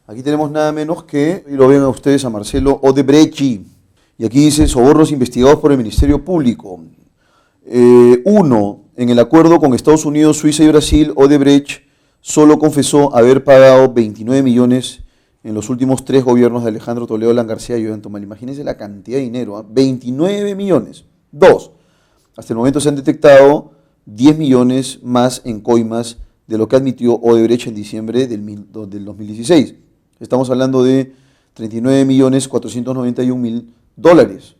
Aquí tenemos nada menos que, y lo ven a ustedes, a Marcelo Odebrecht. Y aquí dice sobornos investigados por el Ministerio Público. Uno, en el acuerdo con Estados Unidos, Suiza y Brasil, Odebrecht solo confesó haber pagado 29 millones en los últimos 3 gobiernos de Alejandro Toledo, Alan García y Ollanta Humala. Imagínense la cantidad de dinero, ¿eh? 29 millones. 2. Hasta el momento se han detectado 10 millones más en coimas de lo que admitió Odebrecht en diciembre del 2016. Estamos hablando de 39.491.000 dólares.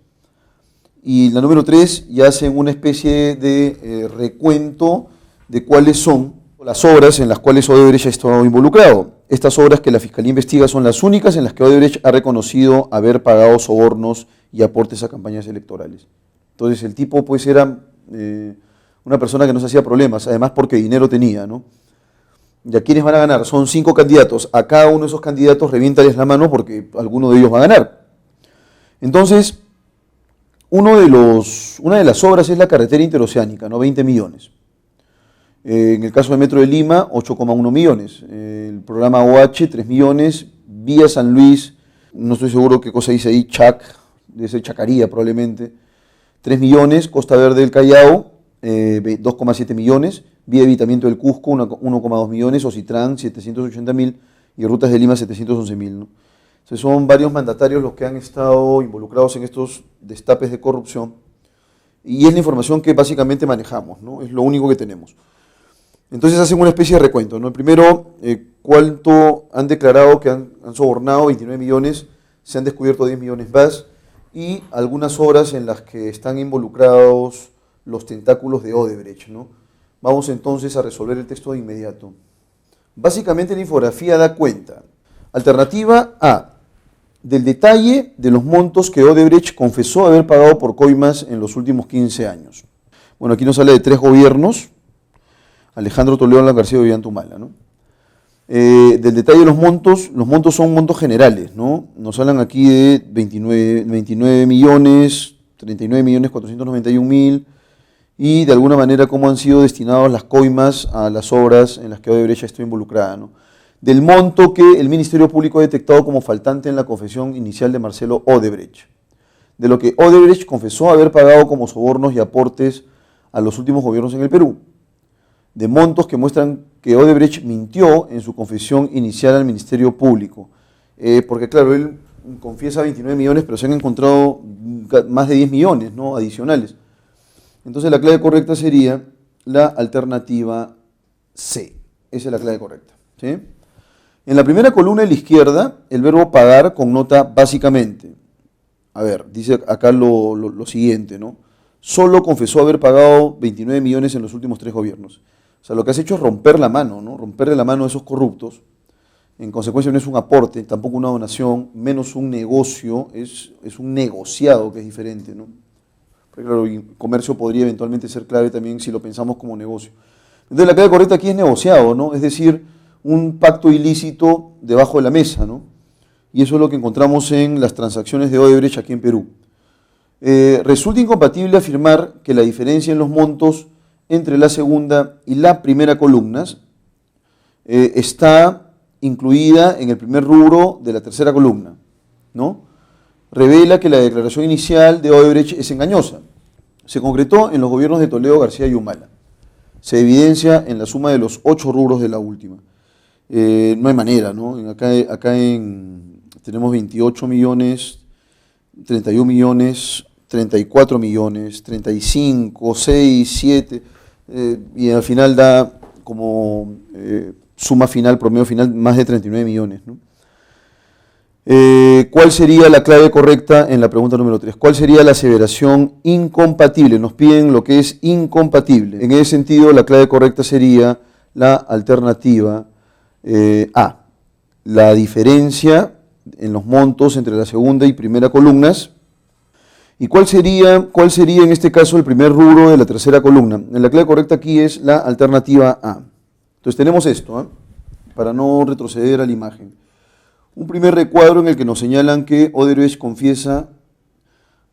Y la número 3, ya hacen una especie de recuento de cuáles son las obras en las cuales Odebrecht ha estado involucrado. Estas obras que la Fiscalía investiga son las únicas en las que Odebrecht ha reconocido haber pagado sobornos y aportes a campañas electorales. Entonces el tipo pues era una persona que no se hacía problemas, además porque dinero tenía, ¿no? ¿Y a quiénes van a ganar? Son 5 candidatos. A cada uno de esos candidatos reviéntales la mano porque alguno de ellos va a ganar. Entonces, una de las obras es la carretera interoceánica, ¿no? 20 millones. En el caso del Metro de Lima, 8,1 millones. El programa OH, 3 millones. Vía San Luis, no estoy seguro qué cosa dice ahí, debe ser Chacaría probablemente, 3 millones. Costa Verde del Callao, 2,7 millones. Vía Evitamiento del Cusco, 1,2 millones. Ocitrán, 780.000. Y Rutas de Lima, 711.000, ¿no? Entonces son varios mandatarios los que han estado involucrados en estos destapes de corrupción. Y es la información que básicamente manejamos, ¿no? Es lo único que tenemos. Entonces hacen una especie de recuento, ¿no? El primero, cuánto han declarado que han sobornado, 29 millones, se han descubierto 10 millones más, y algunas obras en las que están involucrados los tentáculos de Odebrecht, ¿no? Vamos entonces a resolver el texto de inmediato. Básicamente la infografía da cuenta. Alternativa A, del detalle de los montos que Odebrecht confesó haber pagado por coimas en los últimos 15 años. Bueno, aquí nos habla de 3 gobiernos, Alejandro Toledo, Alan García y Ollanta Humala, ¿no? Del detalle de los montos son montos generales, ¿no? Nos hablan aquí de 29 millones, 39.491.000, y de alguna manera cómo han sido destinados las coimas a las obras en las que Odebrecht está involucrada, ¿no? Del monto que el Ministerio Público ha detectado como faltante en la confesión inicial de Marcelo Odebrecht. De lo que Odebrecht confesó haber pagado como sobornos y aportes a los últimos gobiernos en el Perú. De montos que muestran que Odebrecht mintió en su confesión inicial al Ministerio Público. Porque claro, él confiesa 29 millones, pero se han encontrado más de 10 millones, ¿no?, adicionales. Entonces la clave correcta sería la alternativa C. Esa es la clave correcta, ¿sí? En la primera columna de la izquierda, el verbo pagar connota básicamente. A ver, dice acá lo siguiente, ¿no? Solo confesó haber pagado 29 millones en los últimos 3 gobiernos. O sea, lo que has hecho es romper la mano, ¿no? Romperle la mano a esos corruptos. En consecuencia no es un aporte, tampoco una donación, menos un negocio, es un negociado, que es diferente, ¿no? Porque claro, el comercio podría eventualmente ser clave también si lo pensamos como negocio. Entonces la clave correcta aquí es negociado, ¿no? Es decir, un pacto ilícito debajo de la mesa, ¿no? Y eso es lo que encontramos en las transacciones de Odebrecht aquí en Perú. Resulta incompatible afirmar que la diferencia en los montos entre la segunda y la primera columnas está incluida en el primer rubro de la tercera columna, ¿no? Revela que la declaración inicial de Odebrecht es engañosa. Se concretó en los gobiernos de Toledo, García y Humala. Se evidencia en la suma de los 8 rubros de la última. No hay manera, ¿no? Acá tenemos 28 millones, 31 millones, 34 millones, 35, 6, 7, y al final da como suma final, promedio final, más de 39 millones, ¿no? ¿Cuál sería la clave correcta en la pregunta número 3? ¿Cuál sería la aseveración incompatible? Nos piden lo que es incompatible. En ese sentido, la clave correcta sería la alternativa A. La diferencia en los montos entre la segunda y primera columnas. ¿Y cuál sería en este caso el primer rubro de la tercera columna? La clave correcta aquí es la alternativa A. Entonces tenemos esto, para no retroceder a la imagen. Un primer recuadro en el que nos señalan que Odebrecht confiesa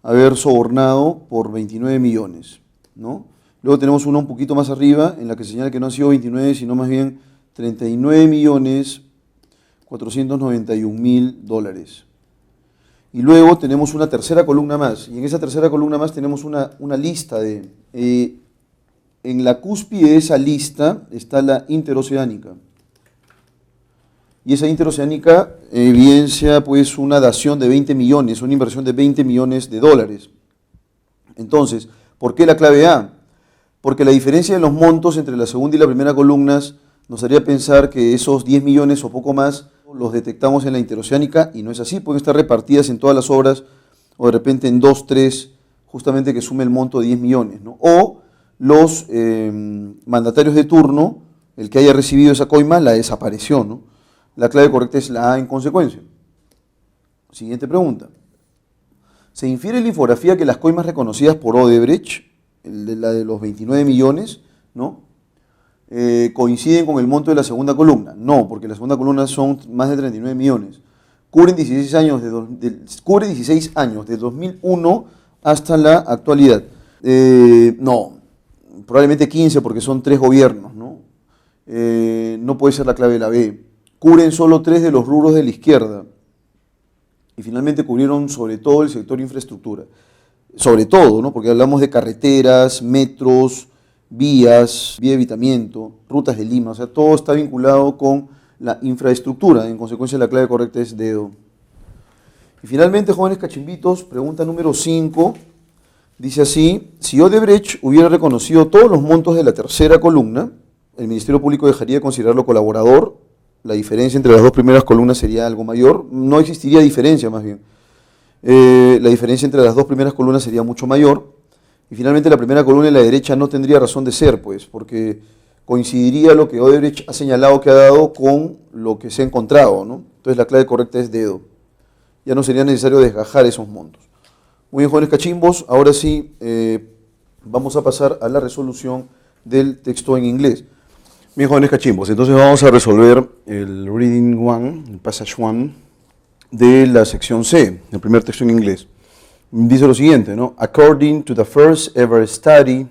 haber sobornado por 29 millones, ¿no? Luego tenemos uno un poquito más arriba en la que señala que no han sido 29, sino más bien 39 millones $491.000. Y luego tenemos una tercera columna más, y en esa tercera columna más tenemos una lista de... en la cúspide de esa lista está la interoceánica. Y esa interoceánica evidencia pues una dación de 20 millones, una inversión de 20 millones de dólares. Entonces, ¿por qué la clave A? Porque la diferencia de los montos entre la segunda y la primera columnas nos haría pensar que esos 10 millones o poco más los detectamos en la interoceánica, y no es así, pueden estar repartidas en todas las obras, o de repente en 2, 3, justamente que sume el monto de 10 millones, ¿no? O los mandatarios de turno, el que haya recibido esa coima, la desapareció, ¿no? La clave correcta es la A en consecuencia. Siguiente pregunta. Se infiere en la infografía que las coimas reconocidas por Odebrecht, la de los 29 millones, ¿no? Coinciden con el monto de la segunda columna. No, porque la segunda columna son más de 39 millones. Cubren 16 años, cubre 16 años, de 2001 hasta la actualidad. No, probablemente 15 porque son 3 gobiernos, ¿no? No puede ser la clave de la B. Cubren solo 3 de los rubros de la izquierda. Y finalmente cubrieron sobre todo el sector infraestructura. Sobre todo, ¿no? Porque hablamos de carreteras, metros, vías, vía de evitamiento, rutas de Lima, o sea, todo está vinculado con la infraestructura. En consecuencia, la clave correcta es dedo. Y finalmente, jóvenes cachimbitos, pregunta número 5, dice así: si Odebrecht hubiera reconocido todos los montos de la tercera columna, el Ministerio Público dejaría de considerarlo colaborador, la diferencia entre las dos primeras columnas sería algo mayor, no existiría diferencia más bien, la diferencia entre las dos primeras columnas sería mucho mayor. Y finalmente la primera columna en la derecha no tendría razón de ser, pues, porque coincidiría lo que Odebrecht ha señalado que ha dado con lo que se ha encontrado, ¿no? Entonces la clave correcta es dedo. Ya no sería necesario desgajar esos montos. Muy bien, jóvenes cachimbos, ahora sí vamos a pasar a la resolución del texto en inglés. Bien, jóvenes cachimbos, entonces vamos a resolver el Reading 1, el Passage 1 de la sección C, el primer texto en inglés. Dice lo siguiente, ¿no? According to the first ever study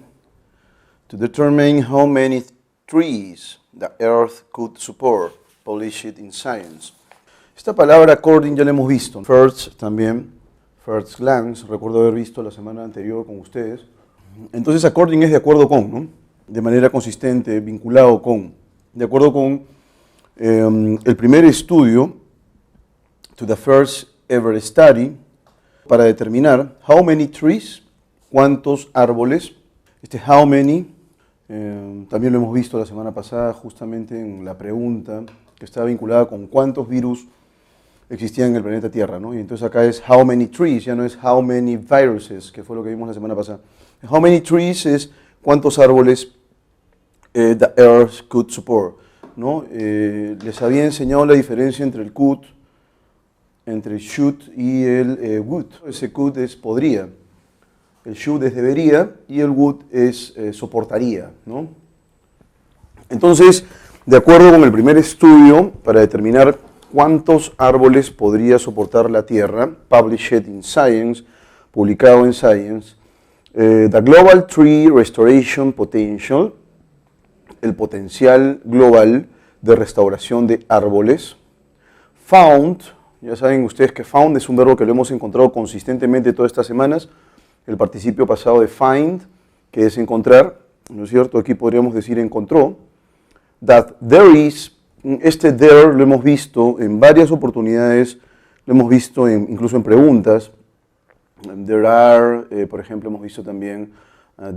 to determine how many trees the earth could support, published in Science. Esta palabra according ya la hemos visto. First también, first glance, recuerdo haber visto la semana anterior con ustedes. Entonces according es de acuerdo con, ¿no? De manera consistente, vinculado con, de acuerdo con el primer estudio, to the first ever study, para determinar how many trees, cuántos árboles. Este how many también lo hemos visto la semana pasada justamente en la pregunta que estaba vinculada con cuántos virus existían en el planeta Tierra, ¿no? Y entonces acá es how many trees, ya no es how many viruses, que fue lo que vimos la semana pasada. How many trees es cuántos árboles the earth could support, ¿no? Les había enseñado la diferencia entre el could, entre el should y el would. Ese could es podría, el should es debería y el would es soportaría, ¿no? Entonces, de acuerdo con el primer estudio, para determinar cuántos árboles podría soportar la Tierra, published in Science, publicado en Science, the Global Tree Restoration Potential, el potencial global de restauración de árboles, found. Ya saben ustedes que found es un verbo que lo hemos encontrado consistentemente todas estas semanas. El participio pasado de find, que es encontrar, ¿no es cierto? Aquí podríamos decir encontró. That there is, este there lo hemos visto en varias oportunidades, lo hemos visto incluso en preguntas. There are, por ejemplo, hemos visto también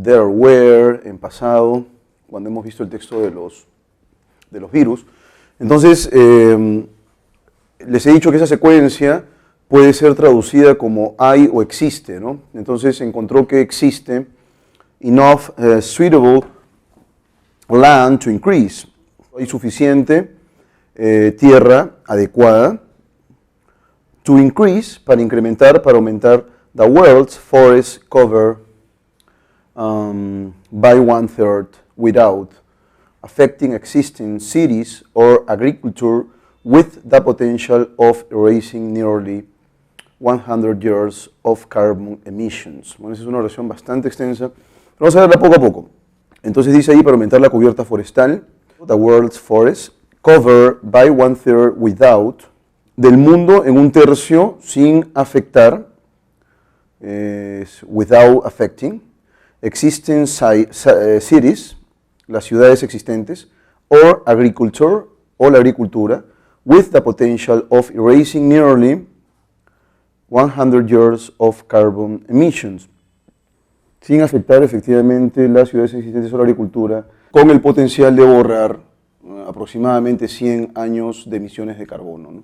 there were en pasado, cuando hemos visto el texto de los virus. Entonces, les he dicho que esa secuencia puede ser traducida como hay o existe, ¿no? Entonces encontró que existe enough suitable land to increase. Hay suficiente tierra adecuada to increase, para incrementar, para aumentar the world's forest cover by 1/3 without affecting existing cities or agriculture with the potential of erasing nearly 100 years of carbon emissions. Bueno, esa es una oración bastante extensa, pero vamos a verla poco a poco. Entonces dice ahí, para aumentar la cubierta forestal, the world's forest, cover by 1/3 without, del mundo en un tercio sin afectar, without affecting, existing cities, las ciudades existentes, or agriculture, o la agricultura, with the potential of erasing nearly 100 years of carbon emissions, sin afectar efectivamente las ciudades existentes o la agricultura, con el potencial de borrar aproximadamente 100 años de emisiones de carbono, ¿no?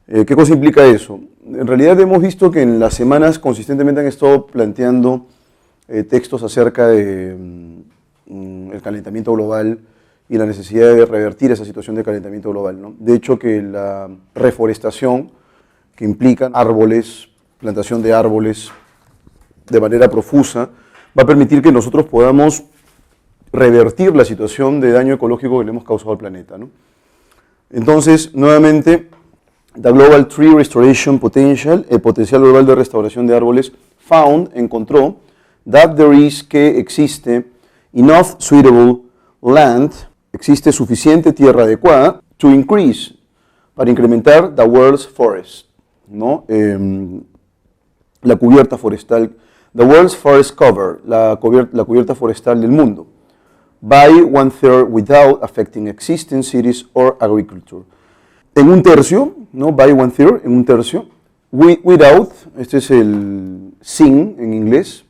¿Qué cosa implica eso? En realidad hemos visto que en las semanas consistentemente han estado planteando textos acerca de el calentamiento global y la necesidad de revertir esa situación de calentamiento global, ¿no? De hecho, que la reforestación, que implica árboles, plantación de árboles de manera profusa, va a permitir que nosotros podamos revertir la situación de daño ecológico que le hemos causado al planeta, ¿no? Entonces, nuevamente, the Global Tree Restoration Potential, el potencial global de restauración de árboles, encontró that there is, que existe enough suitable land, existe suficiente tierra adecuada, to increase, para incrementar the world's forest, ¿no? La cubierta forestal, the world's forest cover, la cubierta forestal del mundo, by 1/3 without affecting existing cities or agriculture. En un tercio, ¿no? By 1/3, en un tercio, without, este es el sin en inglés,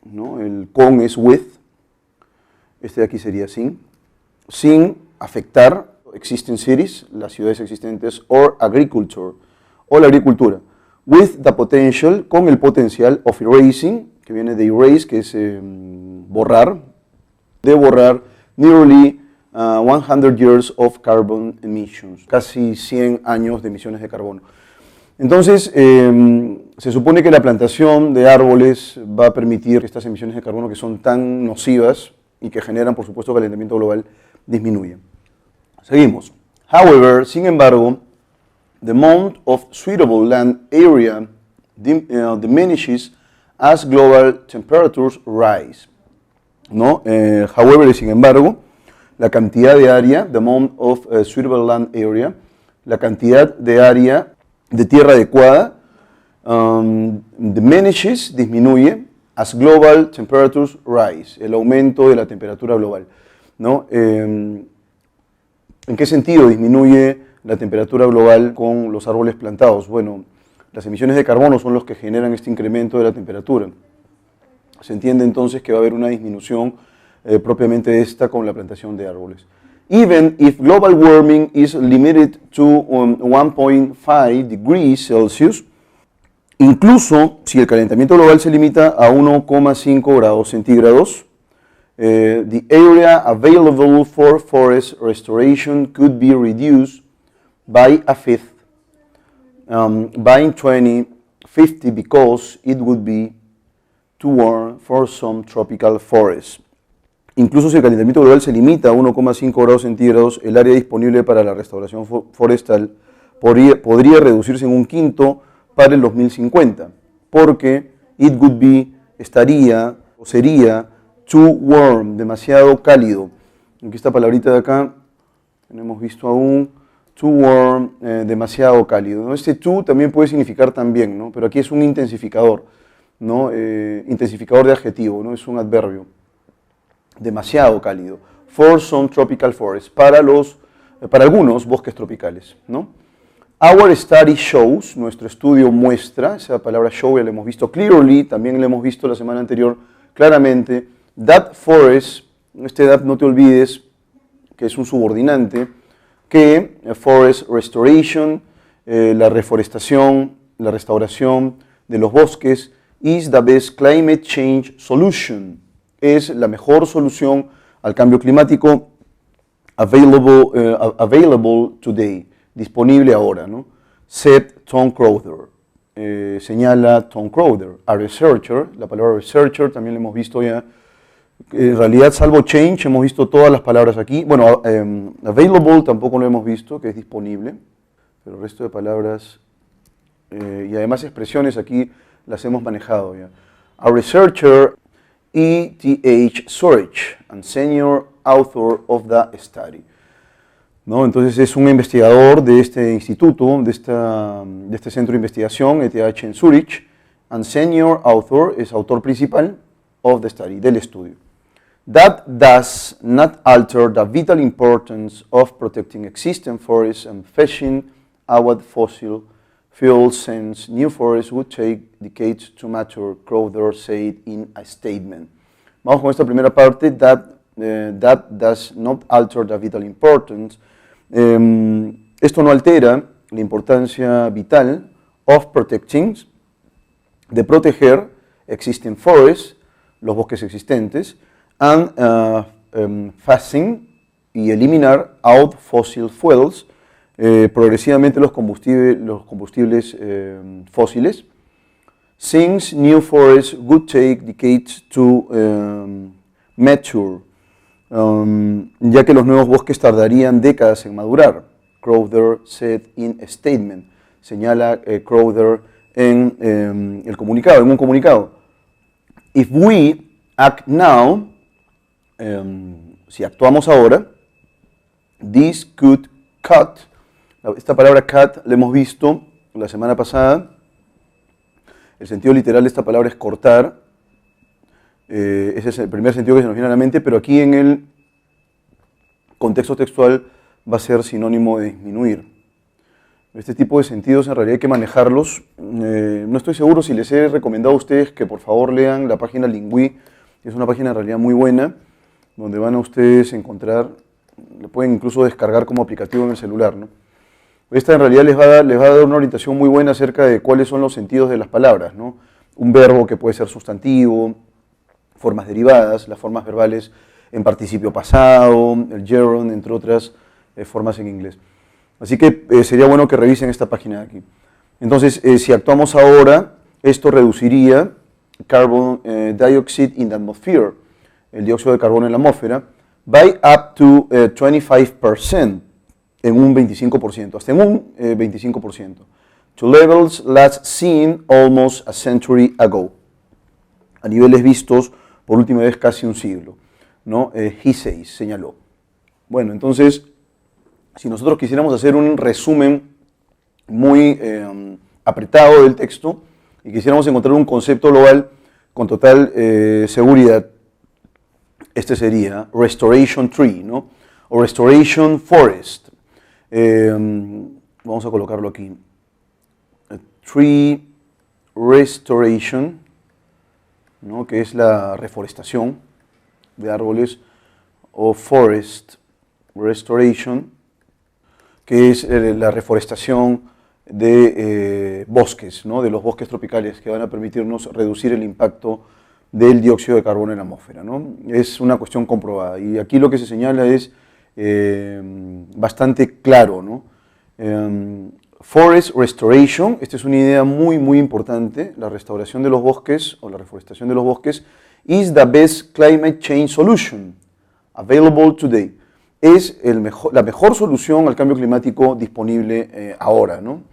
¿no? El con es with, este de aquí sería sin afectar existing cities, las ciudades existentes, or agriculture, o la agricultura, with the potential, con el potencial of erasing, que viene de erase, que es borrar, de borrar nearly 100 years of carbon emissions, casi 100 años de emisiones de carbono. Entonces, se supone que la plantación de árboles va a permitir que estas emisiones de carbono que son tan nocivas y que generan, por supuesto, calentamiento global, disminuyan. Seguimos. However, sin embargo, the amount of suitable land area diminishes as global temperatures rise, ¿no? However, sin embargo, la cantidad de área, the amount of suitable land area, la cantidad de área de tierra adecuada, diminishes, disminuye, as global temperatures rise, el aumento de la temperatura global, ¿no? ¿En qué sentido disminuye la temperatura global con los árboles plantados? Bueno, las emisiones de carbono son los que generan este incremento de la temperatura. Se entiende entonces que va a haber una disminución propiamente de esta con la plantación de árboles. Even if global warming is limited to 1.5 degrees Celsius, incluso si el calentamiento global se limita a 1,5 grados centígrados, the area available for forest restoration could be reduced by a fifth by 2050 because it would be too warm for some tropical forests. Incluso si el calentamiento global se limita a 1,5 grados centígrados, el área disponible para la restauración forestal podría reducirse en un quinto para el 2050, porque it would be, estaría o sería too warm, demasiado cálido. Aquí esta palabrita de acá, no hemos visto aún, too warm, demasiado cálido, ¿no? Este too también puede significar también, ¿no? Pero aquí es un intensificador, ¿no? Intensificador de adjetivo, ¿no? Es un adverbio. Demasiado cálido. For some tropical forests, para algunos bosques tropicales, ¿no? Our study shows, nuestro estudio muestra, esa palabra show ya la hemos visto clearly, también la hemos visto la semana anterior claramente, that forest, este that no te olvides que es un subordinante, que forest restoration, la reforestación, la restauración de los bosques, is the best climate change solution, es la mejor solución al cambio climático available today, disponible ahora, ¿no? Said Tom Crowther, señala Tom Crowther, a researcher, la palabra researcher también la hemos visto ya, en realidad salvo change hemos visto todas las palabras aquí, bueno, available tampoco lo hemos visto, que es disponible, pero el resto de palabras y además expresiones aquí las hemos manejado ya. A researcher, E.T.H. Surridge, and senior author of the study. ¿no? Entonces es un investigador de este instituto, de este centro de investigación, ETH en Zurich, and senior author, es autor principal of the study, del estudio. That does not alter the vital importance of protecting existing forests and phasing out fossil fuels, since new forests would take decades to mature, Crowther said in a statement. Vamos con esta primera parte, that does not alter the vital importance. Esto no altera la importancia vital of protecting, de proteger existing forests, los bosques existentes, and phasing, y eliminar out fossil fuels, progresivamente los combustibles fósiles, since new forests would take decades to mature, ya que los nuevos bosques tardarían décadas en madurar. Crowther said in a statement, señala Crowther en un comunicado. If we act now, si actuamos ahora, this could cut, esta palabra cut la hemos visto la semana pasada, el sentido literal de esta palabra es cortar, ese es el primer sentido que se nos viene a la mente, pero aquí en el contexto textual va a ser sinónimo de disminuir. Este tipo de sentidos en realidad hay que manejarlos. No estoy seguro si les he recomendado a ustedes que por favor lean la página Lingui, es una página en realidad muy buena, donde van a ustedes encontrar, lo pueden incluso descargar como aplicativo en el celular, ¿no? Esta en realidad les va a dar una orientación muy buena acerca de cuáles son los sentidos de las palabras, ¿no? Un verbo que puede ser sustantivo, formas derivadas, las formas verbales en participio pasado, el gerund, entre otras formas en inglés. Así que sería bueno que revisen esta página de aquí. Entonces, si actuamos ahora, esto reduciría carbon dioxide in the atmosphere, el dióxido de carbono en la atmósfera, by up to 25%, en un 25%, hasta en un 25%, to levels last seen almost a century ago, a niveles vistos por última vez casi un siglo, ¿no? He says, señaló. Bueno, entonces, si nosotros quisiéramos hacer un resumen muy apretado del texto y quisiéramos encontrar un concepto global con total seguridad, este sería restoration tree, ¿no? O restoration forest. Vamos a colocarlo aquí. Tree restoration, ¿no? Que es la reforestación de árboles, o forest restoration, que es la reforestación de bosques, ¿no? De los bosques tropicales, que van a permitirnos reducir el impacto del dióxido de carbono en la atmósfera, ¿no? Es una cuestión comprobada, y aquí lo que se señala es bastante claro, ¿no? Forest restoration, esta es una idea muy, muy importante, la restauración de los bosques, o la reforestación de los bosques, is the best climate change solution available today. Es la mejor solución al cambio climático disponible ahora, ¿no?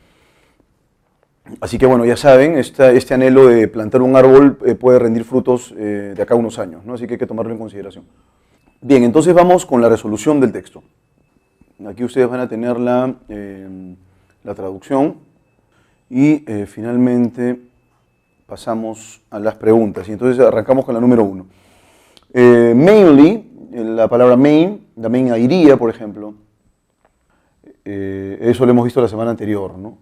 Así que bueno, ya saben, este anhelo de plantar un árbol puede rendir frutos de acá a unos años, ¿no? Así que hay que tomarlo en consideración. Bien, entonces vamos con la resolución del texto. Aquí ustedes van a tener la traducción y finalmente pasamos a las preguntas. Y entonces arrancamos con la número 1. Mainly, la palabra main, la main idea, por ejemplo, eso lo hemos visto la semana anterior, ¿no?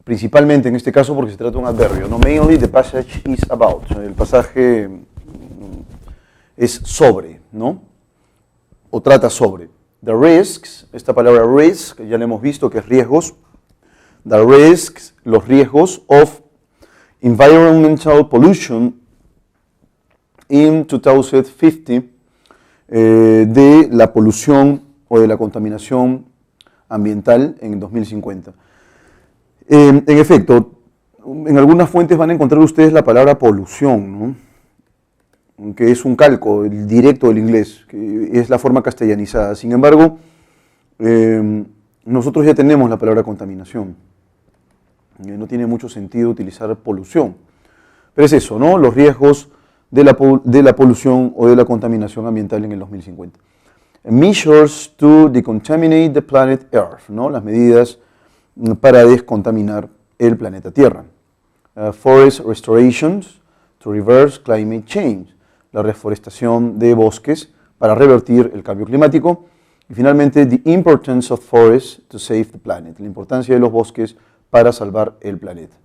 Principalmente en este caso porque se trata de un adverbio, ¿no? Mainly the passage is about, el pasaje es sobre, ¿no? O trata sobre. The risks, esta palabra risk, ya la hemos visto que es riesgos, the risks, los riesgos of environmental pollution in 2050, de la polución o de la contaminación ambiental en 2050. En efecto, en algunas fuentes van a encontrar ustedes la palabra polución, ¿no? Que es un calco directo del inglés, que es la forma castellanizada. Sin embargo, nosotros ya tenemos la palabra contaminación. No tiene mucho sentido utilizar polución. Pero es eso, ¿no? Los riesgos de la polución o de la contaminación ambiental en el 2050. Measures to decontaminate the planet Earth, ¿no? Las medidas para descontaminar el planeta Tierra. Forest restorations to reverse climate change, la reforestación de bosques para revertir el cambio climático. Y finalmente, the importance of forests to save the planet, la importancia de los bosques para salvar el planeta.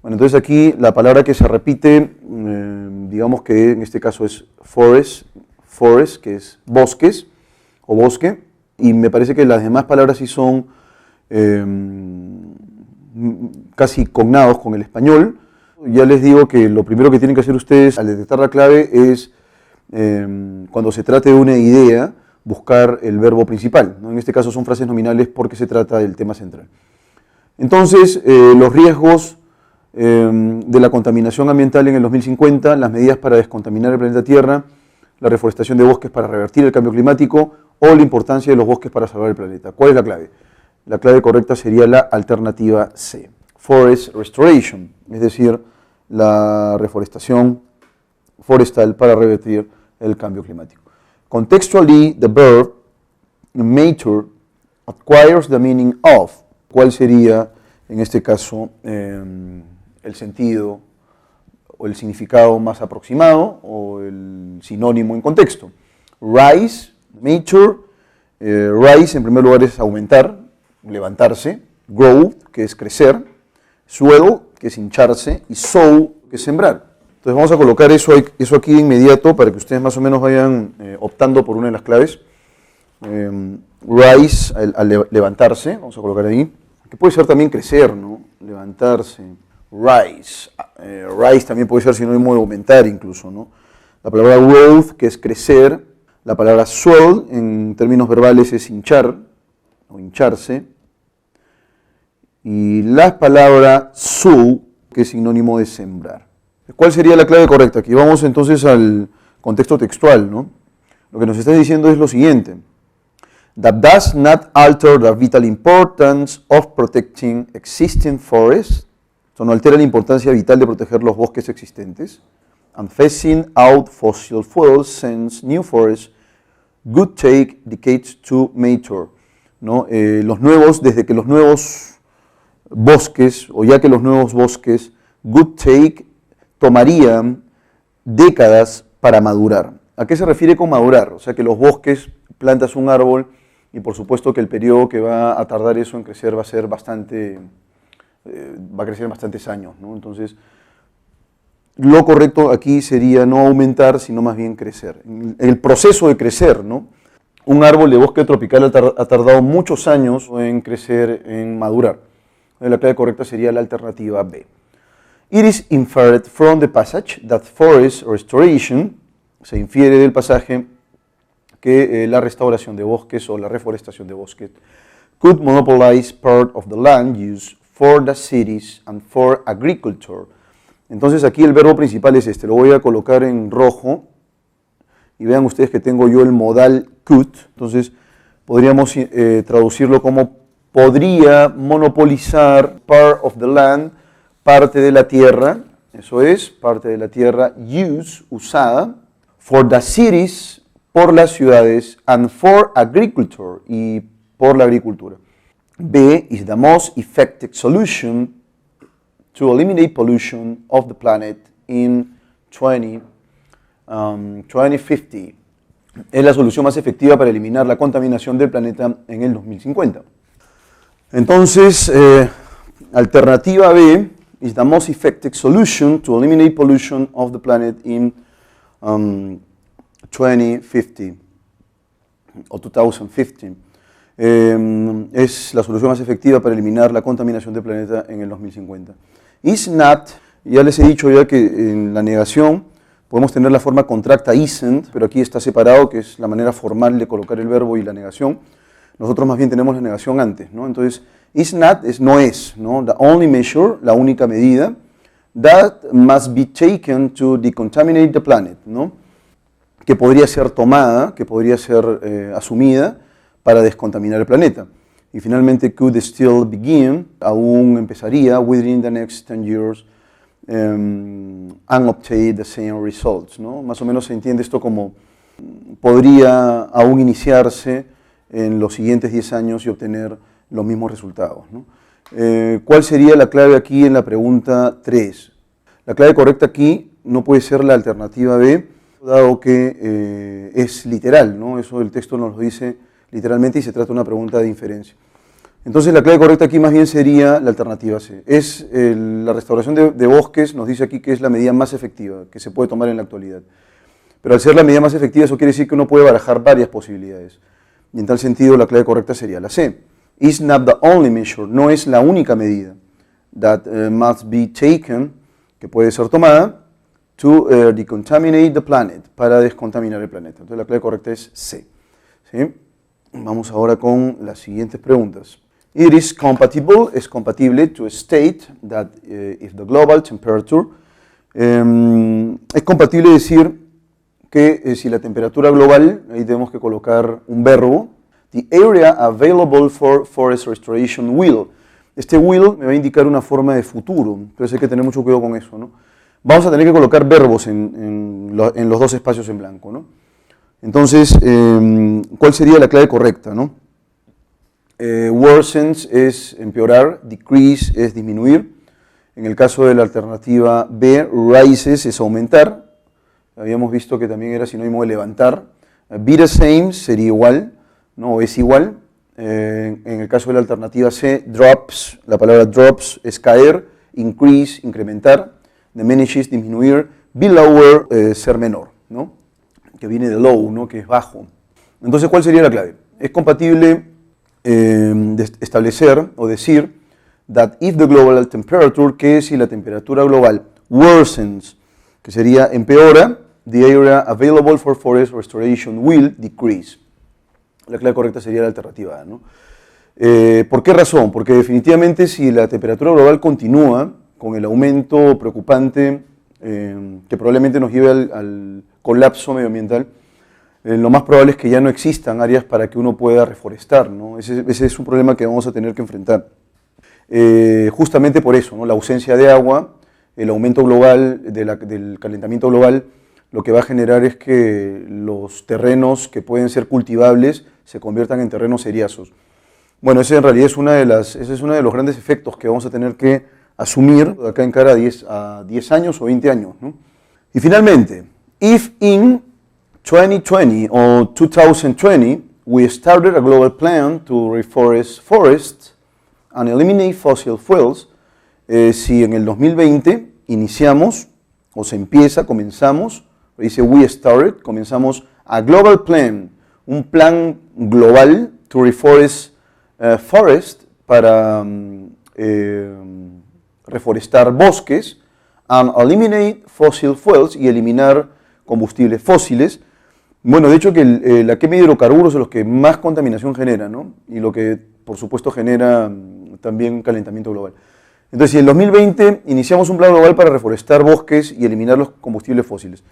Bueno, entonces aquí la palabra que se repite, digamos que en este caso es forest, que es bosques o bosque, y me parece que las demás palabras sí son casi cognados con el español. Ya les digo que lo primero que tienen que hacer ustedes al detectar la clave es, cuando se trate de una idea, buscar el verbo principal, ¿no? En este caso son frases nominales porque se trata del tema central. Entonces, los riesgos de la contaminación ambiental en el 2050, las medidas para descontaminar el planeta Tierra, la reforestación de bosques para revertir el cambio climático o la importancia de los bosques para salvar el planeta. ¿Cuál es la clave? La clave correcta sería la alternativa C, Forest Restoration, es decir, la reforestación forestal para revertir el cambio climático. Contextually, the verb mature acquires the meaning of. ¿Cuál sería, en este caso, el sentido o el significado más aproximado o el sinónimo en contexto? Rise, mature, rise en primer lugar es aumentar, levantarse, grow, que es crecer, swell, que es hincharse, y sow, que es sembrar. Entonces vamos a colocar eso aquí de inmediato para que ustedes más o menos vayan optando por una de las claves. Rise, al levantarse, vamos a colocar ahí, que puede ser también crecer, ¿no? Levantarse, rise. Rise también puede ser sinónimo de aumentar incluso, ¿no? La palabra growth, que es crecer. La palabra swell, en términos verbales, es hinchar o hincharse. Y la palabra sow, que es sinónimo de sembrar. ¿Cuál sería la clave correcta? Aquí vamos entonces al contexto textual, ¿no? Lo que nos está diciendo es lo siguiente. That does not alter the vital importance of protecting existing forests. Esto no altera la importancia vital de proteger los bosques existentes. And phasing out fossil fuels since new forests would take decades to mature. ¿No? Desde que los nuevos bosques, o ya que los nuevos bosques, tomarían décadas para madurar. ¿A qué se refiere con madurar? O sea que los bosques, plantas un árbol y por supuesto que el periodo que va a tardar eso en crecer va a ser bastante, va a crecer en bastantes años, ¿no? Entonces, lo correcto aquí sería no aumentar, sino más bien crecer. El proceso de crecer, ¿no? Un árbol de bosque tropical ha tardado muchos años en crecer, en madurar. La clave correcta sería la alternativa B. It is inferred from the passage that forest restoration, se infiere del pasaje que la restauración de bosques o la reforestación de bosques could monopolize part of the land use for the cities and for agriculture. Entonces aquí el verbo principal es este, lo voy a colocar en rojo y vean ustedes que tengo yo el modal could, entonces podríamos traducirlo como podría monopolizar part of the land, parte de la tierra, eso es, parte de la tierra, use, usada, for the cities, por las ciudades, and for agriculture, y por la agricultura. B is the most effective solution to eliminate pollution of the planet in 2050. Es la solución más efectiva para eliminar la contaminación del planeta en el 2050. Entonces, alternativa B is the most effective solution to eliminate pollution of the planet in 2050 o 2050. Es la solución más efectiva para eliminar la contaminación del planeta en el 2050. Is not, ya les he dicho ya que en la negación podemos tener la forma contracta isn't, pero aquí está separado, que es la manera formal de colocar el verbo y la negación. Nosotros más bien tenemos la negación antes, ¿no? Entonces, is not es no es, ¿no? The only measure, la única medida, that must be taken to decontaminate the planet, ¿no? Que podría ser tomada, que podría ser asumida para descontaminar el planeta. Y finalmente, could still begin, aún empezaría, within the next 10 years, and obtain the same results, ¿no? Más o menos se entiende esto como podría aún iniciarse en los siguientes 10 años y obtener los mismos resultados, ¿no? ¿Cuál sería la clave aquí en la pregunta 3? La clave correcta aquí no puede ser la alternativa B, dado que es literal, ¿no? Eso el texto nos lo dice literalmente y se trata de una pregunta de inferencia. Entonces la clave correcta aquí más bien sería la alternativa C. La restauración de bosques nos dice aquí que es la medida más efectiva que se puede tomar en la actualidad. Pero al ser la medida más efectiva, eso quiere decir que uno puede barajar varias posibilidades. Y en tal sentido la clave correcta sería la C. Is not the only measure, no es la única medida that must be taken, que puede ser tomada, to decontaminate the planet, para descontaminar el planeta. Entonces la clave correcta es C. ¿Sí? Vamos ahora con las siguientes preguntas. It is compatible, es compatible to state that if the global temperature, es compatible decir que si la temperatura global, ahí tenemos que colocar un verbo, the area available for forest restoration will. Este will me va a indicar una forma de futuro, entonces hay que tener mucho cuidado con eso, ¿no? Vamos a tener que colocar verbos en los dos espacios en blanco, ¿no? Entonces, ¿cuál sería la clave correcta, no? Worsens es empeorar, decrease es disminuir. En el caso de la alternativa B, rises es aumentar. Habíamos visto que también era sinónimo de levantar. Be the same sería igual, ¿no? Es igual. En el caso de la alternativa C, drops, la palabra drops es caer, increase, incrementar, diminishes, disminuir, be lower, ser menor, ¿no? Que viene de low, ¿no? Que es bajo. Entonces, ¿cuál sería la clave? Es compatible establecer o decir that if the global temperature, que si la temperatura global worsens, que sería empeora, the area available for forest restoration will decrease. La clave correcta sería la alternativa A, ¿no? ¿Por qué razón? Porque definitivamente si la temperatura global continúa con el aumento preocupante que probablemente nos lleve al colapso medioambiental, lo más probable es que ya no existan áreas para que uno pueda reforestar, ¿no? Ese es un problema que vamos a tener que enfrentar. Justamente por eso, ¿no? La ausencia de agua, el aumento global del calentamiento global, lo que va a generar es que los terrenos que pueden ser cultivables se conviertan en terrenos eriazos. Bueno, ese en realidad ese es uno de los grandes efectos que vamos a tener que asumir de acá en cara a 10 años o 20 años, ¿no? Y finalmente, if in 2020 or 2020 we started a global plan to reforest forests and eliminate fossil fuels, si en el 2020 iniciamos, o se empieza, comenzamos, dice we started, comenzamos a global plan, un plan global to reforest forest, para reforestar bosques, and eliminate fossil fuels, y eliminar combustibles fósiles. Bueno, de hecho que la quema de hidrocarburos es lo que más contaminación genera, ¿no? Y lo que por supuesto genera también calentamiento global. Entonces, si en 2020 iniciamos un plan global para reforestar bosques y eliminar los combustibles fósiles,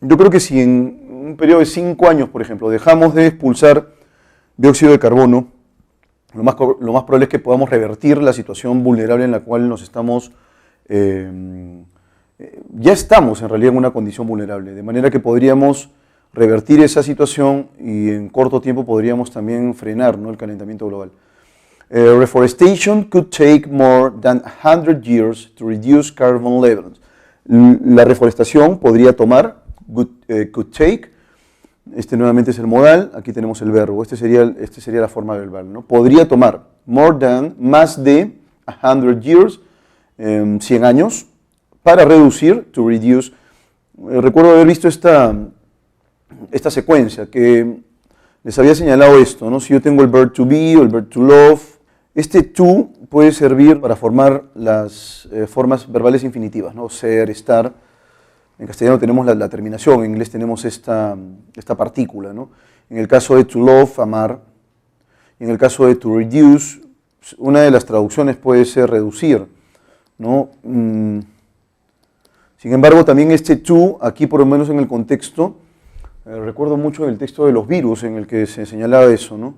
yo creo que si en un periodo de 5 años, por ejemplo, dejamos de expulsar dióxido de carbono, lo más probable es que podamos revertir la situación vulnerable en la cual nos estamos, ya estamos en realidad en una condición vulnerable, de manera que podríamos revertir esa situación y en corto tiempo podríamos también frenar, ¿no?, el calentamiento global. Reforestation could take more than 100 years to reduce carbon levels. La reforestación podría tomar, could take, este nuevamente es el modal, aquí tenemos el verbo, este sería la forma verbal, ¿no? Podría tomar, more than, más de 100 years, 100 años, para reducir, to reduce. Recuerdo haber visto esta secuencia, que les había señalado esto, ¿no? Si yo tengo el verb to be o el verb to love, este to puede servir para formar las formas verbales infinitivas, ¿no? Ser, estar. En castellano tenemos la terminación, en inglés tenemos esta partícula, ¿no? En el caso de to love, amar. En el caso de to reduce, una de las traducciones puede ser reducir, ¿no? Sin embargo, también este to, aquí por lo menos en el contexto, recuerdo mucho el texto de los virus en el que se señalaba eso, ¿no?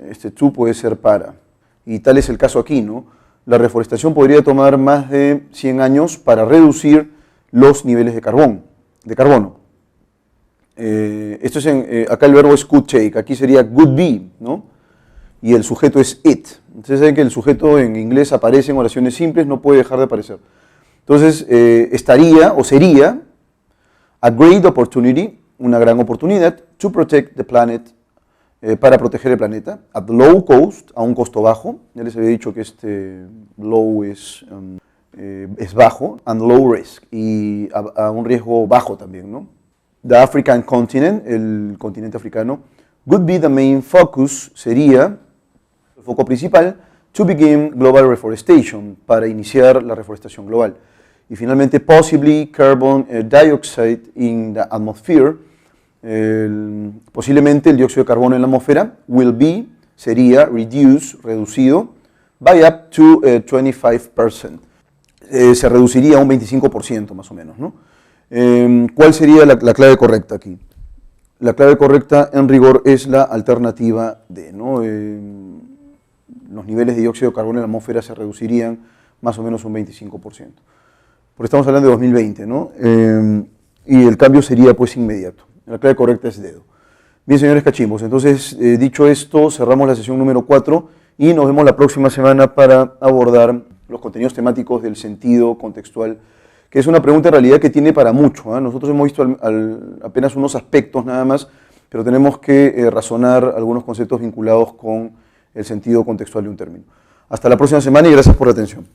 Este to puede ser para, y tal es el caso aquí, ¿no? La reforestación podría tomar más de 100 años para reducir los niveles de carbono. Esto es acá el verbo es could take, aquí sería could be, ¿no? Y el sujeto es it. Ustedes saben que el sujeto en inglés aparece en oraciones simples, no puede dejar de aparecer. Entonces, estaría o sería a great opportunity, una gran oportunidad, to protect the planet, para proteger el planeta, at low cost, a un costo bajo. Ya les había dicho que este low es bajo, and low risk, y a un riesgo bajo también, ¿no? The African continent, el continente africano, would be the main focus, sería el foco principal, to begin global reforestation, para iniciar la reforestación global. Y finalmente, possibly carbon dioxide in the atmosphere, posiblemente el dióxido de carbono en la atmósfera, will be, sería, reducido, by up to 25%. Se reduciría un 25% más o menos, ¿no? ¿Cuál sería la clave correcta aquí? La clave correcta en rigor es la alternativa D, ¿no? Los niveles de dióxido de carbono en la atmósfera se reducirían más o menos un 25%. Porque estamos hablando de 2020, ¿no? Y el cambio sería pues inmediato. La clave correcta es dedo. Bien, señores cachimbos, entonces dicho esto, cerramos la sesión número 4 y nos vemos la próxima semana para abordar los contenidos temáticos del sentido contextual, que es una pregunta en realidad que tiene para mucho, ¿eh? Nosotros hemos visto apenas unos aspectos nada más, pero tenemos que razonar algunos conceptos vinculados con el sentido contextual de un término. Hasta la próxima semana y gracias por la atención.